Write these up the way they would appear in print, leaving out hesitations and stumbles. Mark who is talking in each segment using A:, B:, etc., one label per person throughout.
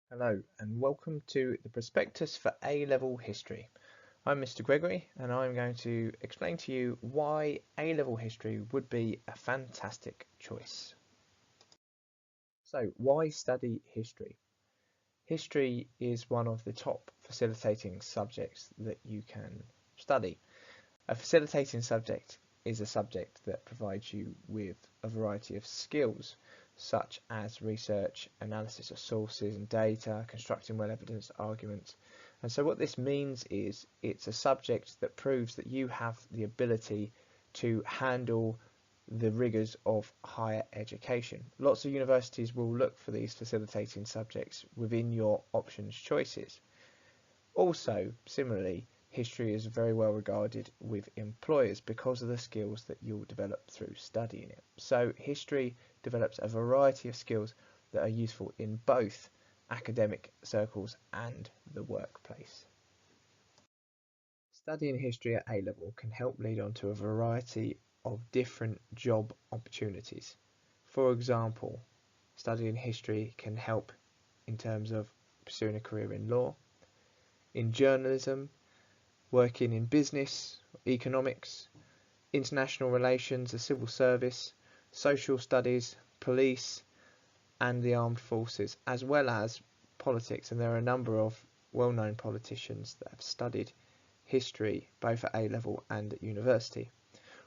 A: Hello and welcome to the prospectus for A-level history. I'm Mr. Gregory and I'm going to explain to you why A-level history would be a fantastic choice. So, why study history? History is one of the top facilitating subjects that you can study. A facilitating subject is a subject that provides you with a variety of skills such as research, analysis of sources and data, constructing well-evidenced arguments. And so what this means is it's a subject that proves that you have the ability to handle the rigours of higher education. Lots of universities will look for these facilitating subjects within your options choices. Also, similarly, history is very well regarded with employers because of the skills that you'll develop through studying it. So history develops a variety of skills that are useful in both academic circles and the workplace. Studying history at A level can help lead on to a variety of different job opportunities. For example, studying history can help in terms of pursuing a career in law, in journalism, working in business, economics, international relations, the civil service, social studies, police, and the armed forces, as well as politics. And there are a number of well-known politicians that have studied history both at A level and at university.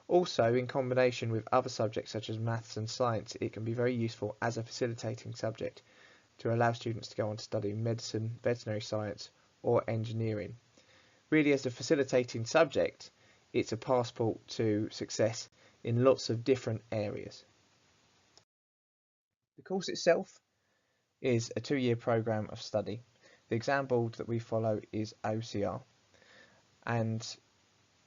A: Also, in combination with other subjects such as maths and science, it can be very useful as a facilitating subject to allow students to go on to study medicine, veterinary science, or engineering. Really, as a facilitating subject, it's a passport to success in lots of different areas. The course itself is a 2-year program of study. The exam board that we follow is OCR, and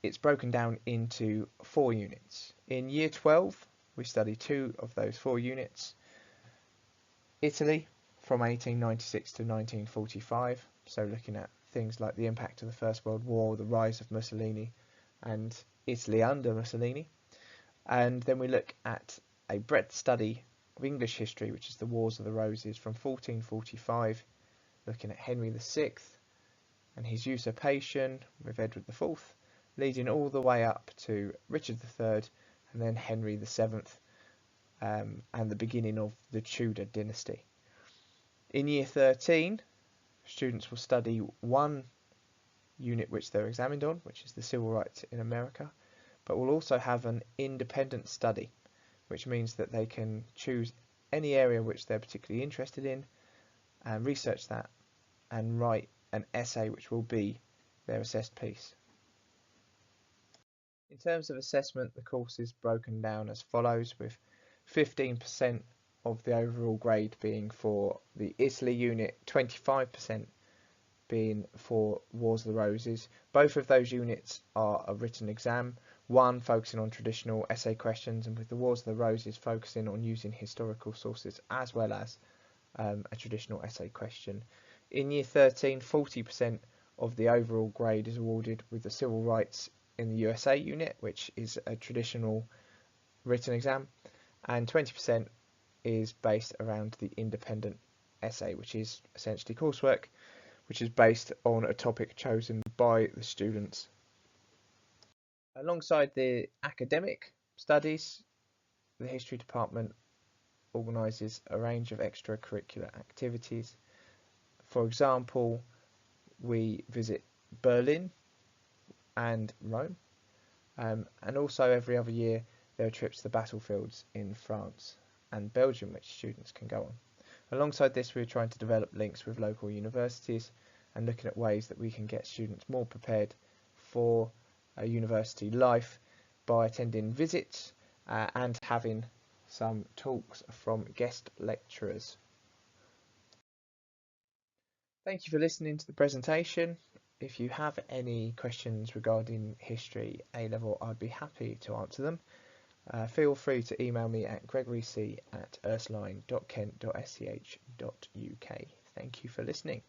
A: it's broken down into 4 units. In year 12, we study 2 of those 4 units. Italy from 1896 to 1945, so looking at things like the impact of the First World War, the rise of Mussolini, and Italy under Mussolini. And then we look at a breadth study of English history, which is the Wars of the Roses from 1445, looking at Henry VI and his usurpation with Edward IV, leading all the way up to Richard III and then Henry VII, and the beginning of the Tudor dynasty. In year 13, students will study one unit which they're examined on, which is the civil rights in America, but will also have an independent study, which means that they can choose any area which they're particularly interested in and research that and write an essay which will be their assessed piece. In terms of assessment, the course is broken down as follows, with 15% of the overall grade being for the Italy unit, 25% being for Wars of the Roses. Both of those units are a written exam, one focusing on traditional essay questions, and with the Wars of the Roses focusing on using historical sources as well as a traditional essay question. In year 13, 40% of the overall grade is awarded with the Civil Rights in the USA unit, which is a traditional written exam, and 20% is based around the independent essay, which is essentially coursework, which is based on a topic chosen by the students. Alongside the academic studies, the history department organises a range of extracurricular activities. For example, we visit Berlin and Rome, and also every other year there are trips to the battlefields in France and Belgium which students can go on. Alongside this, we're trying to develop links with local universities and looking at ways that we can get students more prepared for a university life by attending visits and having some talks from guest lecturers. Thank you for listening to the presentation. If you have any questions regarding history A level, I'd be happy to answer them. Feel free to email me at gregoryc@ursuline.kent.sch.uk. Thank you for listening.